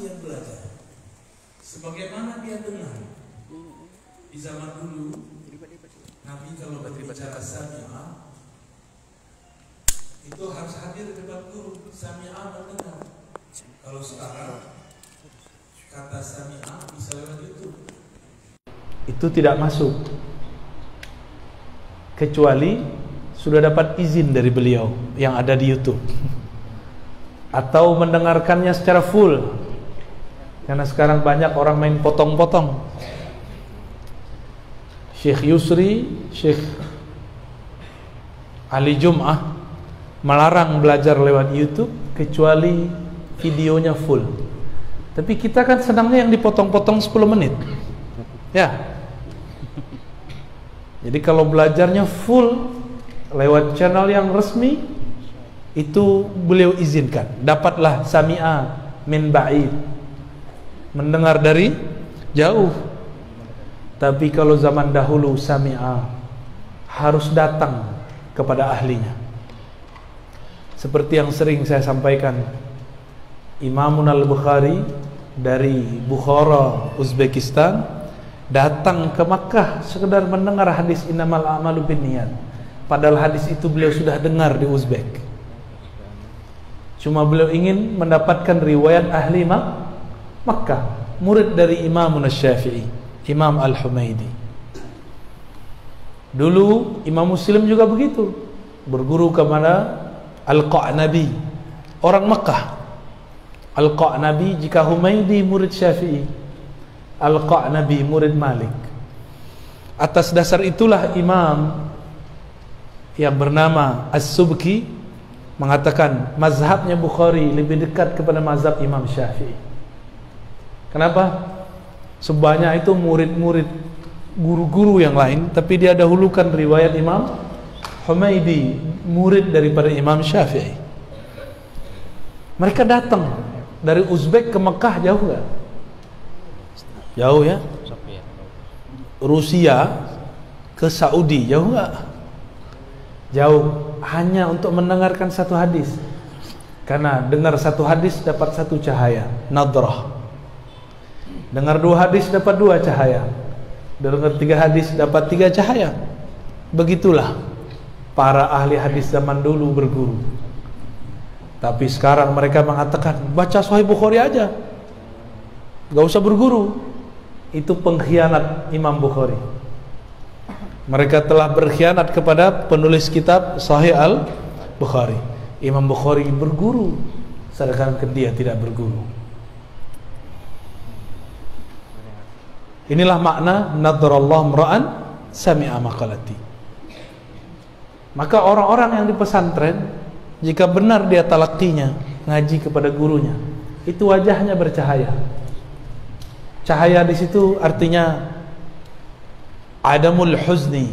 dia belajar, sebagaimana dia dengar. Di zaman dulu Nabi kalau berbicara sami'a itu harus hadir di depan guru, sami'a mendengar. Kalau sekarang kata sami'a bisa lewat YouTube. Itu tidak masuk kecuali sudah dapat izin dari beliau yang ada di YouTube, atau mendengarkannya secara full. Karena sekarang banyak orang main potong-potong. Syekh Yusri, Syekh Ali Jum'ah melarang belajar lewat YouTube kecuali videonya full. Tapi kita kan senangnya yang dipotong-potong 10 menit. Ya. Jadi kalau belajarnya full lewat channel yang resmi, itu beliau izinkan. Dapatlah sami'a min ba'id, mendengar dari jauh. Tapi kalau zaman dahulu sami'a harus datang kepada ahlinya. Seperti yang sering saya sampaikan, Imamun al-Bukhari dari Bukhara, Uzbekistan, datang ke Makkah sekedar mendengar hadis innamal a'malu binniyat. Padahal hadis itu beliau sudah dengar di Uzbek. Cuma beliau ingin mendapatkan riwayat ahli Makkah, murid dari Imam Asy-Syafi'i, Imam Al-Humaidi. Dulu Imam Muslim juga begitu, berguru kepada Al-Qa'nabi, orang Makkah. Al-Qa'nabi jika Humaidi murid Syafi'i, Al-Qa'nabi murid Malik. Atas dasar itulah Imam yang bernama As-Subki mengatakan mazhabnya Bukhari lebih dekat kepada mazhab Imam Syafi'i. Kenapa? Sebanyak itu murid-murid guru-guru yang lain, tapi dia dahulukan riwayat Imam Humaidi, murid daripada Imam Syafi'i. Mereka datang dari Uzbek ke Mekah, jauh gak? Jauh ya. Rusia ke Saudi, jauh gak? Jauh, hanya untuk mendengarkan satu hadis. Karena dengar satu hadis dapat satu cahaya, nadrah. Dengar dua hadis dapat dua cahaya. Dengar tiga hadis dapat tiga cahaya. Begitulah para ahli hadis zaman dulu berguru. Tapi sekarang mereka mengatakan baca Sahih Bukhari aja, gak usah berguru. Itu pengkhianat Imam Bukhari. Mereka telah berkhianat kepada penulis kitab Sahih Al-Bukhari. Imam Bukhari berguru, sedangkan dia tidak berguru. Inilah makna nadarallahu mra'an sami'a maqalati. Maka orang-orang yang di pesantren, jika benar dia talaqtinya, ngaji kepada gurunya, itu wajahnya bercahaya. Cahaya di situ artinya adamul huzni,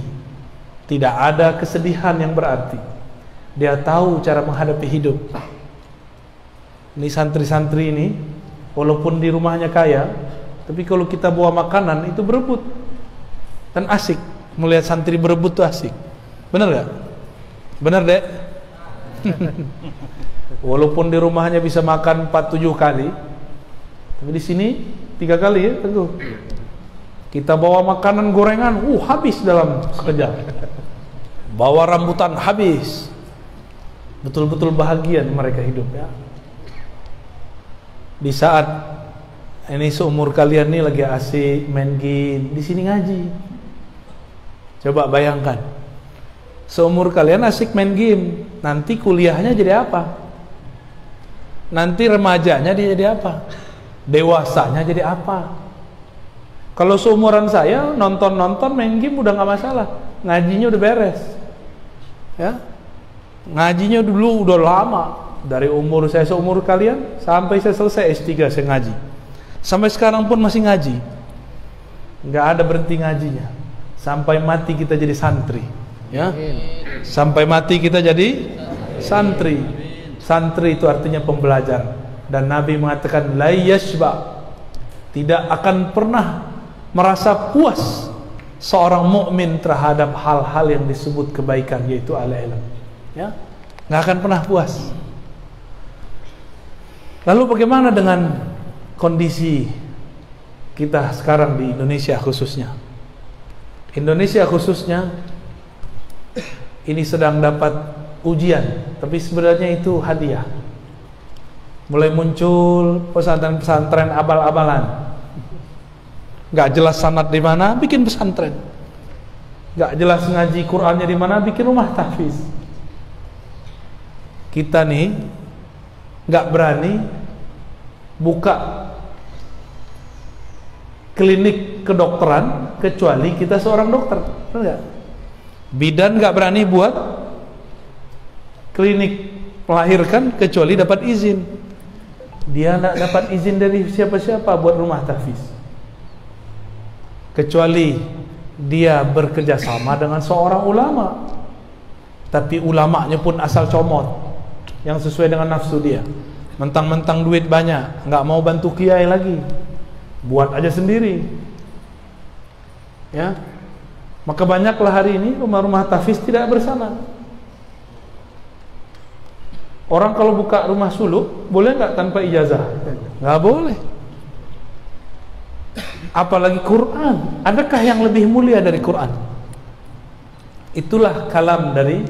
tidak ada kesedihan yang berarti. Dia tahu cara menghadapi hidup. Ini santri-santri ini, walaupun di rumahnya kaya, tapi kalau kita bawa makanan itu berebut. Dan asik, melihat santri berebut tuh asik. Benar gak? Benar dek? Walaupun di rumahnya bisa makan 4-7 kali, tapi di sini 3 kali ya, tentu. Kita bawa makanan gorengan, habis dalam sekejap. Bawa rambutan, habis. Betul-betul bahagia mereka hidup ya. Di saat ini seumur kalian nih lagi asik main game, di sini ngaji. Coba bayangkan, seumur kalian asik main game, nanti kuliahnya jadi apa? Nanti remajanya dia jadi apa? Dewasanya jadi apa? Kalau seumuran saya nonton-nonton main game udah nggak masalah, ngajinya udah beres, ya. Ngajinya dulu udah lama, dari umur saya seumur kalian sampai saya selesai S3 saya ngaji, sampai sekarang pun masih ngaji, nggak ada berhenti ngajinya, sampai mati kita jadi santri, ya. Sampai mati kita jadi santri. Santri itu artinya pembelajar, dan Nabi mengatakan la yashba, tidak akan pernah merasa puas seorang mukmin terhadap hal-hal yang disebut kebaikan, yaitu al-ilm, ya, nggak akan pernah puas. Lalu bagaimana dengan kondisi kita sekarang di Indonesia khususnya. Indonesia khususnya ini sedang dapat ujian, tapi sebenarnya itu hadiah. Mulai muncul pesantren-pesantren abal-abalan. Gak jelas sanad di mana, bikin pesantren. Gak jelas ngaji Qur'annya di mana, bikin rumah tahfiz. Kita nih gak berani buka klinik kedokteran kecuali kita seorang dokter, betul nggak? Bidan nggak berani buat klinik melahirkan kecuali dapat izin. Dia nggak dapat izin dari siapa-siapa buat rumah tahfiz, kecuali dia bekerja sama dengan seorang ulama. Tapi ulamanya pun asal comot, yang sesuai dengan nafsu dia. Mentang-mentang duit banyak, nggak mau bantu kiai lagi, buat aja sendiri, ya. Maka banyaklah hari ini rumah-rumah tahfiz tidak bersama. Orang kalau buka rumah suluk boleh nggak tanpa ijazah? Nggak boleh. Apalagi Quran. Adakah yang lebih mulia dari Quran? Itulah kalam dari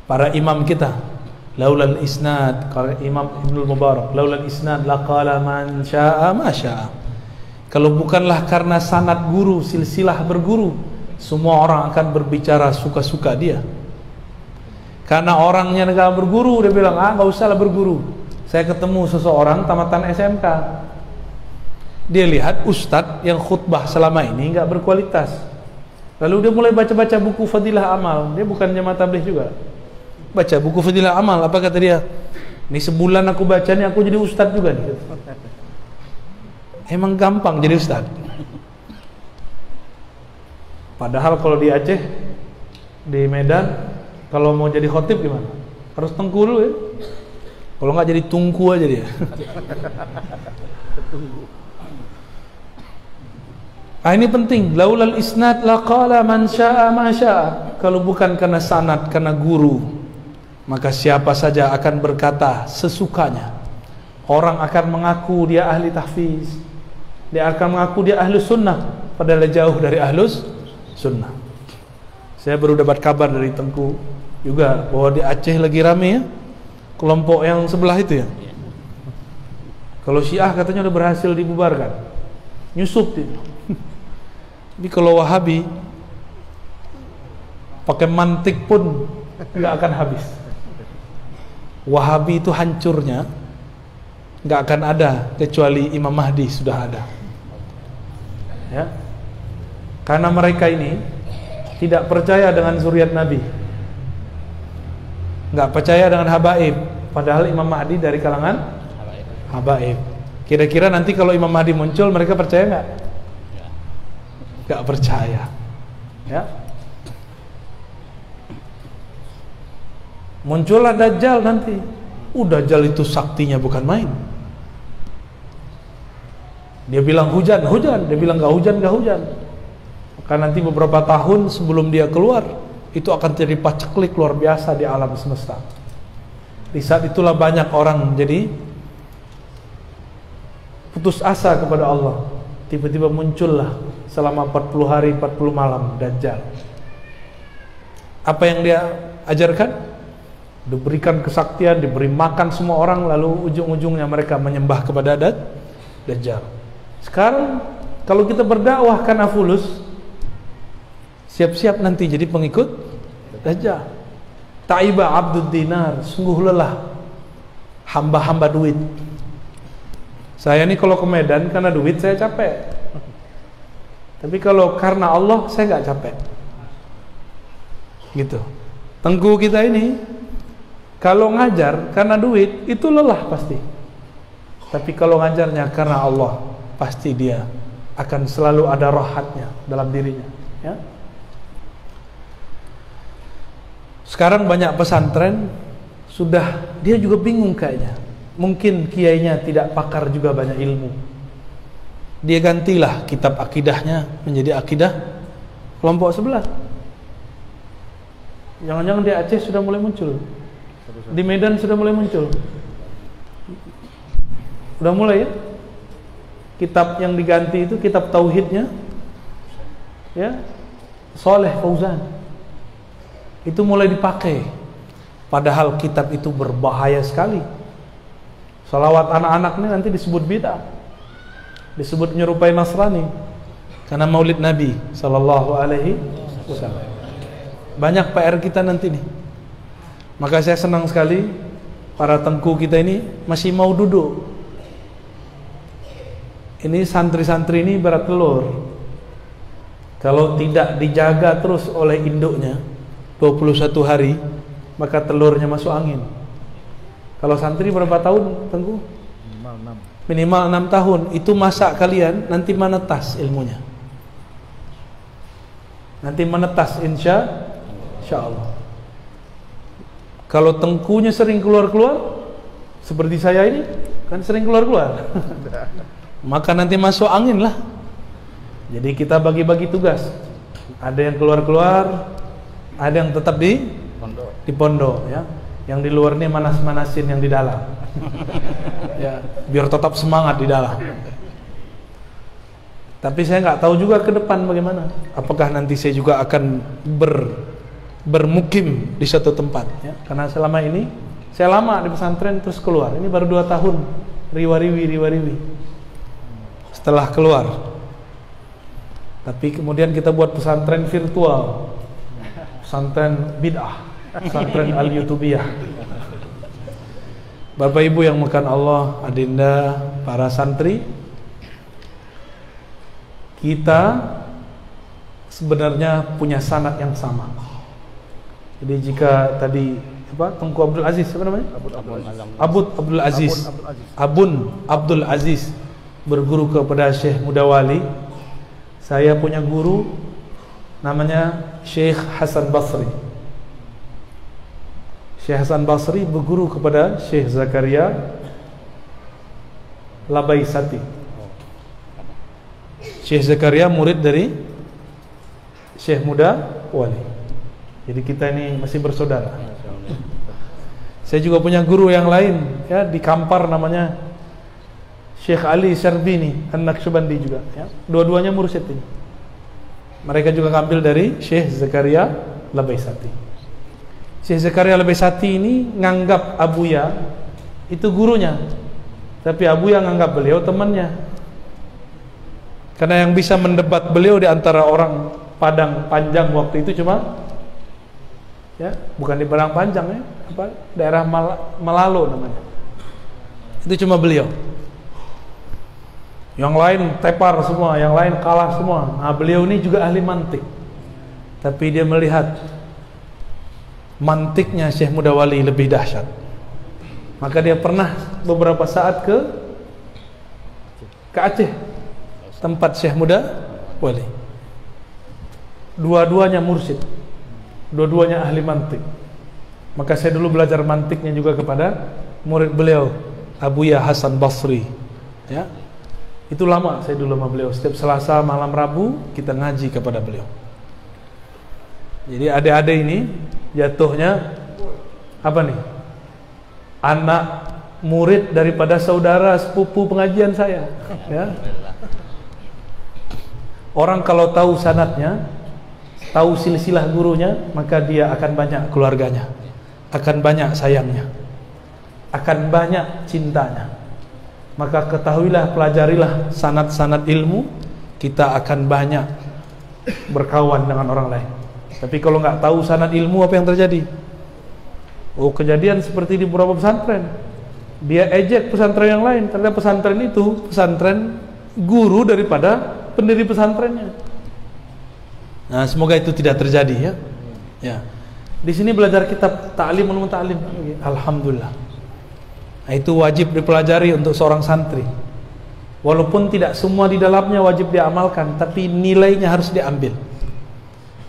para imam kita. Laulal isnad, kata Imam Ibnul Mubarak, laulal isnad laqala man syaa ma syaa. Kalau bukanlah karena sanad guru, silsilah berguru, semua orang akan berbicara suka-suka dia. Karena orangnya enggak berguru, dia bilang, enggak usahlah berguru. Saya ketemu seseorang tamatan SMK. Dia lihat ustadz yang khutbah selama ini enggak berkualitas. Lalu dia mulai baca-baca buku Fadilah Amal. Dia bukan jemaah tabligh juga. Baca buku Fadilah Amal, apa kata dia? Ini sebulan aku baca nih, aku jadi ustadz juga nih. Emang gampang jadi ustadz. Padahal kalau di Aceh, di Medan, kalau mau jadi khotib gimana? Harus tengku dulu ya. Kalau nggak jadi tungku aja dia. Ini penting. Laulal isnad laqala man syaa ma syaa. Kalau bukan karena sanad, karena guru, maka siapa saja akan berkata sesukanya. Orang akan mengaku dia ahli tahfiz, dia akan mengaku dia ahli sunnah, padahal jauh dari ahlus sunnah. Saya baru dapat kabar dari Tengku juga bahwa di Aceh lagi rame ya, kelompok yang sebelah itu ya. Kalau Syiah katanya udah berhasil dibubarkan, nyusup itu. Tapi kalau Wahabi pakai mantik pun nggak akan habis. Wahabi itu hancurnya nggak akan ada kecuali Imam Mahdi sudah ada, ya. Karena mereka ini tidak percaya dengan zuriat Nabi, nggak percaya dengan habaib, padahal Imam Mahdi dari kalangan habaib. Kira-kira nanti kalau Imam Mahdi muncul mereka percaya nggak? Nggak percaya, ya. Muncullah Dajjal nanti. Dajjal itu saktinya bukan main. Dia bilang hujan, hujan. Dia bilang gak hujan, gak hujan. Maka nanti beberapa tahun sebelum dia keluar, itu akan terjadi paceklik luar biasa di alam semesta. Di saat itulah banyak orang jadi putus asa kepada Allah. Tiba-tiba muncullah selama 40 hari 40 malam Dajjal. Apa yang dia ajarkan? Diberikan kesaktian, diberi makan semua orang, lalu ujung-ujungnya mereka menyembah kepada Dajjal. Sekarang kalau kita berdakwah karena fulus, siap-siap nanti jadi pengikut Dajjal. Taiba abdud dinar, sungguh lelah hamba-hamba duit. Saya ini kalau ke Medan karena duit saya capek, tapi kalau karena Allah saya nggak capek. Gitu. Tengku kita ini kalau ngajar karena duit itu lelah pasti. Tapi kalau ngajarnya karena Allah, pasti dia akan selalu ada rohatnya dalam dirinya, ya. Sekarang banyak pesantren sudah dia juga bingung kayaknya. Mungkin kiainya tidak pakar juga banyak ilmu. Dia gantilah kitab akidahnya menjadi akidah kelompok sebelah. Jangan-jangan di Aceh sudah mulai muncul. Di Medan sudah mulai muncul. Udah mulai ya. Kitab yang diganti itu kitab tauhidnya, ya, Saleh Fauzan. Itu mulai dipakai. Padahal kitab itu berbahaya sekali. Salawat anak-anak ini nanti disebut bid'ah, disebut menyerupai Nasrani, karena Maulid Nabi Sallallahu Alaihi Wasallam. Banyak PR kita nanti nih. Maka saya senang sekali para tengku kita ini masih mau duduk. Ini santri-santri ini berat telur. Kalau tidak dijaga terus oleh induknya 21 hari, maka telurnya masuk angin. Kalau santri berapa tahun, Tengku? Minimal 6 tahun. Itu masa kalian nanti menetas ilmunya. Nanti menetas insya Allah. Kalau tengkunya sering keluar-keluar seperti saya ini, kan sering keluar-keluar, maka nanti masuk angin lah. Jadi kita bagi-bagi tugas. Ada yang keluar-keluar, ada yang tetap di pondok, ya. Yang di luar ini manas-manasin yang di dalam. Ya, biar tetap semangat di dalam. Tapi saya nggak tahu juga ke depan bagaimana. Apakah nanti saya juga akan bermukim di satu tempat, ya? Karena selama ini saya lama di pesantren terus keluar. Ini baru 2 tahun riwa-riwi setelah keluar. Tapi kemudian kita buat pesantren virtual, pesantren bid'ah, pesantren al-yutubiyah. Bapak Ibu yang makan Allah, adinda, para santri, kita sebenarnya punya sanad yang sama. Jadi jika tadi Tengku Abdul Aziz, apa namanya? Abun Abdul Aziz berguru kepada Syekh Mudawali. Saya punya guru namanya Syekh Hasan Basri. Syekh Hasan Basri berguru kepada Syekh Zakaria Labaisati. Syekh Zakaria murid dari Syekh Mudawali. Jadi kita ini masih bersaudara. Saya juga punya guru yang lain, ya, di Kampar namanya Syekh Ali Syarbini An-Naqsyabandi juga, ya. Dua-duanya mursyid ini. Mereka juga ngambil dari Syekh Zakaria Labaisati. Syekh Zakaria Labaisati ini nganggap Abuya itu gurunya, tapi Abuya nganggap beliau temannya. Karena yang bisa mendebat beliau di antara orang Padang Panjang waktu itu cuma, ya, bukan di Padang Panjang, ya, daerah Malalo namanya. Itu cuma beliau. Yang lain tepar semua, yang lain kalah semua. Nah, beliau ini juga ahli mantik. Tapi dia melihat mantiknya Syekh Mudawali lebih dahsyat. Maka dia pernah beberapa saat ke Aceh, tempat Syekh Mudawali. Dua-duanya mursyid, dua-duanya ahli mantik. Maka saya dulu belajar mantiknya juga kepada murid beliau, Abuya Hasan Basri, ya. Itu lama saya dulu sama beliau. Setiap Selasa malam Rabu kita ngaji kepada beliau. Jadi adik-adik ini jatuhnya apa nih? Anak murid daripada saudara sepupu pengajian saya, ya. Orang kalau tahu sanadnya, tahu silsilah gurunya, maka dia akan banyak keluarganya, akan banyak sayangnya, akan banyak cintanya. Maka ketahuilah, pelajarilah sanad-sanad ilmu, kita akan banyak berkawan dengan orang lain. Tapi kalau nggak tahu sanad ilmu, apa yang terjadi? Oh, kejadian seperti di beberapa pesantren. Dia ejek pesantren yang lain, ternyata pesantren itu pesantren guru daripada pendiri pesantrennya. Nah, semoga itu tidak terjadi, ya. Ya. Di sini belajar kitab Ta'limul Muta'allim. Alhamdulillah. Nah, itu wajib dipelajari untuk seorang santri. Walaupun tidak semua di dalamnya wajib diamalkan, tapi nilainya harus diambil.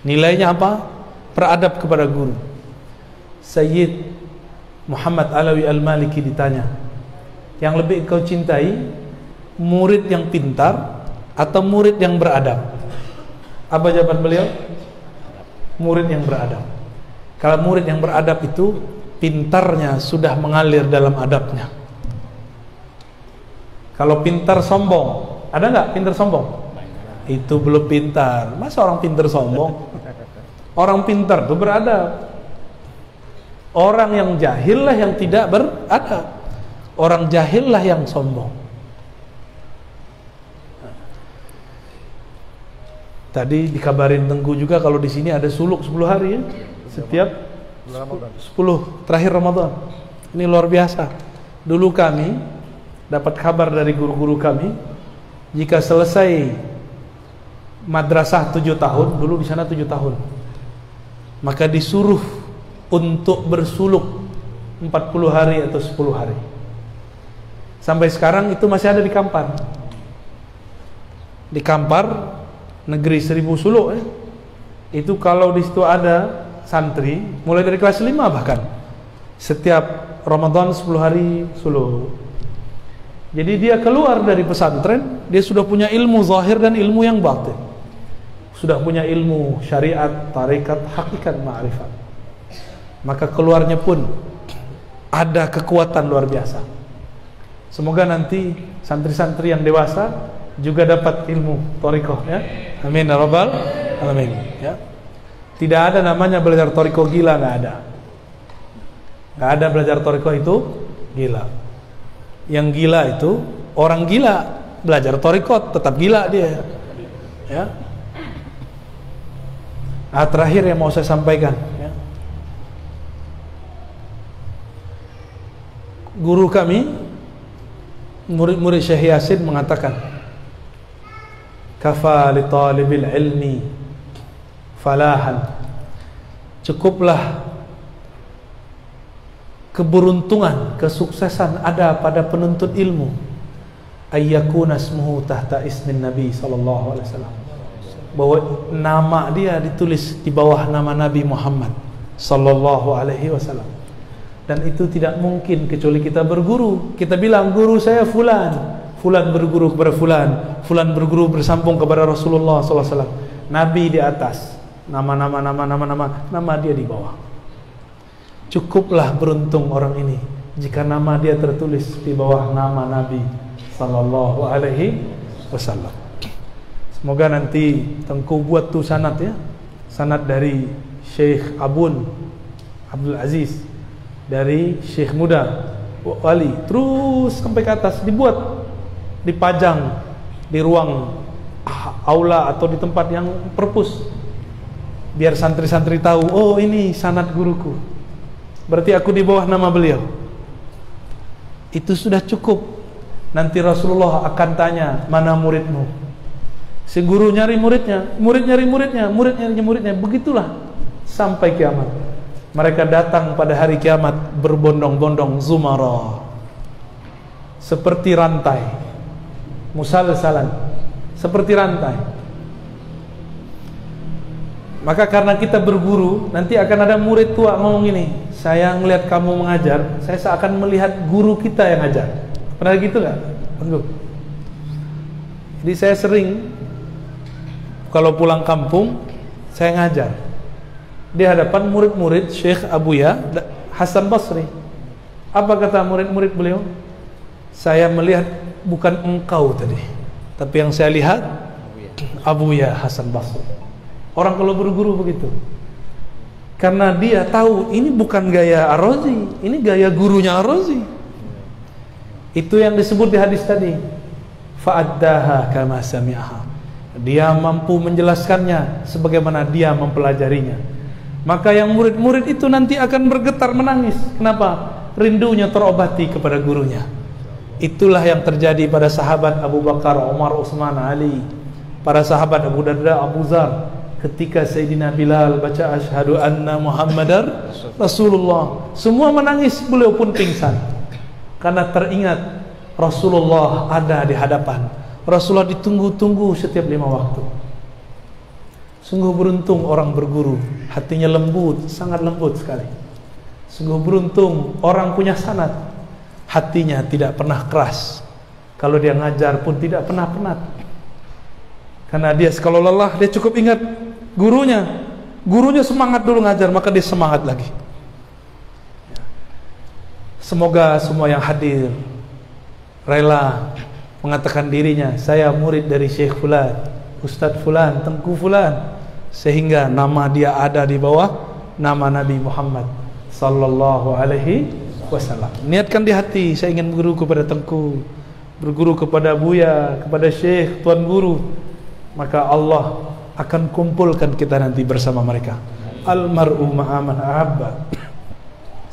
Nilainya apa? Beradab kepada guru. Sayyid Muhammad Alawi Al-Maliki ditanya, yang lebih engkau cintai, murid yang pintar atau murid yang beradab? Apa jawaban beliau? Murid yang beradab. Kalau murid yang beradab itu pintarnya sudah mengalir dalam adabnya. Kalau pintar sombong, ada nggak pintar sombong? Itu belum pintar. Masa orang pintar sombong? Orang pintar itu beradab. Orang yang jahil lah yang tidak beradab. Orang jahil lah yang sombong. Tadi dikabarin Tengku juga kalau di sini ada suluk 10 hari ya. Setiap 10 terakhir Ramadan. Ini luar biasa. Dulu kami dapat kabar dari guru-guru kami, jika selesai madrasah 7 tahun, dulu di sana 7 tahun, maka disuruh untuk bersuluk 40 hari atau 10 hari. Sampai sekarang itu masih ada di Kampar. Di Kampar negeri 1000 suluk itu kalau di situ ada santri mulai dari kelas 5 bahkan setiap Ramadan 10 hari suluk. Jadi dia keluar dari pesantren, dia sudah punya ilmu zahir dan ilmu yang batin, sudah punya ilmu syariat, tarekat, hakikat, ma'rifat. Maka keluarnya pun ada kekuatan luar biasa. Semoga nanti santri-santri yang dewasa juga dapat ilmu thariqah ya. Amin ya rabbal alamin ya. Tidak ada namanya belajar thariqah gila, nggak ada. Nggak ada belajar thariqah itu gila. Yang gila itu orang gila, belajar thariqah tetap gila dia. Ya. Terakhir yang mau saya sampaikan ya. Guru kami, murid-murid Syekh Yasin mengatakan, kafa li talibil ilmi falahan, cukuplah keberuntungan, kesuksesan ada pada penuntut ilmu, ayyakuna ismuhu tahta ismin Nabi sallallahu alaihi wasallam, bahwa nama dia ditulis di bawah nama Nabi Muhammad sallallahu alaihi wasallam. Dan itu tidak mungkin kecuali kita berguru. Kita bilang guru saya fulan, fulan berguru kepada fulan, fulan berguru bersambung kepada Rasulullah SAW. Nabi di atas, nama dia di bawah. Cukuplah beruntung orang ini jika nama dia tertulis di bawah nama Nabi Sallallahu Alaihi Wasallam. Semoga nanti Tengku buat tuh sanad ya, sanad dari Syekh Abdul Aziz, dari Syekh Muda Wali, terus sampai ke atas, dibuat, dipajang di ruang aula atau di tempat yang perpus, biar santri-santri tahu, oh ini sanad guruku, berarti aku di bawah nama beliau. Itu sudah cukup. Nanti Rasulullah akan tanya, mana muridmu? Si guru nyari muridnya, murid nyari muridnya, murid nyari muridnya. Begitulah sampai kiamat. Mereka datang pada hari kiamat berbondong-bondong, zumara, seperti rantai, musalsalan, seperti rantai. Maka karena kita berguru, nanti akan ada murid tua ngomong gini, saya ngelihat kamu mengajar, saya seakan melihat guru kita yang ngajar. Pernah gitu nggak? Jadi saya sering kalau pulang kampung, saya ngajar di hadapan murid-murid Syekh Abuya Hasan Basri. Apa kata murid-murid beliau? Saya melihat bukan engkau tadi, tapi yang saya lihat Abuya Hasan Basri. Orang kalau berguru begitu, karena dia tahu ini bukan gaya Ar-Razi, ini gaya gurunya Ar-Razi. Itu yang disebut di hadis tadi, fa'addaha kama sami'aha. Dia mampu menjelaskannya sebagaimana dia mempelajarinya. Maka yang murid-murid itu nanti akan bergetar menangis. Kenapa? Rindunya terobati kepada gurunya. Itulah yang terjadi pada sahabat Abu Bakar, Umar, Utsman, Ali, para sahabat Abu Darda, Abu Zar, ketika Sayyidina Bilal baca asyhadu anna Muhammadar Rasulullah, semua menangis, beliau pun pingsan karena teringat Rasulullah ada di hadapan. Rasulullah ditunggu-tunggu setiap 5 waktu. Sungguh beruntung orang berguru, hatinya lembut, sangat lembut sekali. Sungguh beruntung orang punya sanad, hatinya tidak pernah keras. Kalau dia ngajar pun tidak pernah penat. Karena dia kalau lelah, dia cukup ingat gurunya. Gurunya semangat dulu ngajar, maka dia semangat lagi. Semoga semua yang hadir rela mengatakan dirinya, saya murid dari Syekh Fulan, Ustadz Fulan, Tengku Fulan, sehingga nama dia ada di bawah nama Nabi Muhammad sallallahu alaihi wasallam. Niatkan di hati, saya ingin berguru kepada Tengku, berguru kepada Buya, kepada Syekh, Tuan Guru, maka Allah akan kumpulkan kita nanti bersama mereka. Almar'u ma'aman ahabba,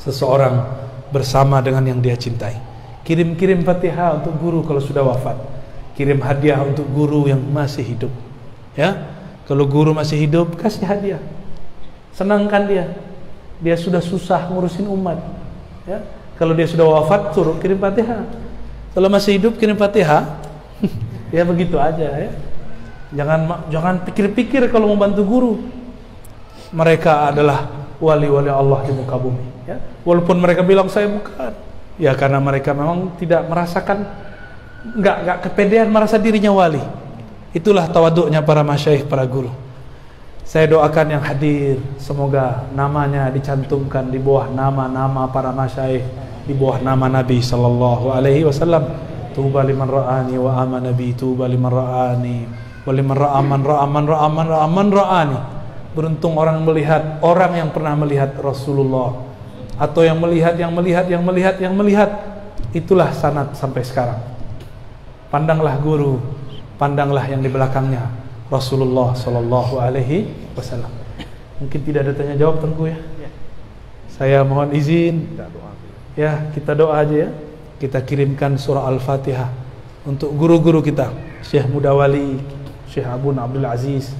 seseorang bersama dengan yang dia cintai. Kirim-kirim Fatihah untuk guru kalau sudah wafat, kirim hadiah untuk guru yang masih hidup, ya. Kalau guru masih hidup, kasih hadiah, senangkan dia sudah susah ngurusin umat, ya. Kalau dia sudah wafat, suruh kirim Fatihah. Kalau masih hidup, kirim Fatihah. Ya begitu aja, ya. Jangan pikir-pikir kalau mau bantu guru. Mereka adalah wali-wali Allah di muka bumi, ya. Walaupun mereka bilang saya bukan, ya karena mereka memang tidak merasakan, enggak kepedean merasa dirinya wali. Itulah tawaduknya para masyayikh, para guru. Saya doakan yang hadir, semoga namanya dicantumkan di bawah nama-nama para masyayikh, di bawah nama Nabi sallallahu alaihi wasallam. Tuba liman ra'ani wa amana bi, tuba liman ra'ani wa liman ra'aman ra'ani. Beruntung orang melihat, orang yang pernah melihat Rasulullah, atau yang melihat. Itulah sanad sampai sekarang. Pandanglah guru, pandanglah yang di belakangnya, Rasulullah sallallahu alaihi wasallam. Mungkin tidak ada tanya jawab, Tengku, ya. Saya mohon izin, ya, kita doa aja, ya. Kita kirimkan surah Al-Fatihah untuk guru-guru kita, Syekh Mudawali, Syekh Abu Abdul Aziz,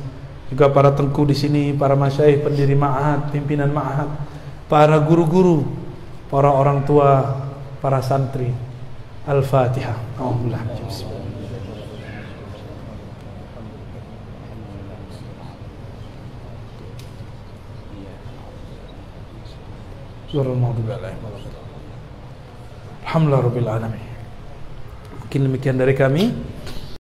juga para Tengku di sini, para masyayikh, pendiri ma'had, pimpinan ma'had, para guru-guru, para orang tua, para santri. Al-Fatihah. Alhamdulillah. Alhamdulillah rabbil alamin. Mungkin demikian dari kami.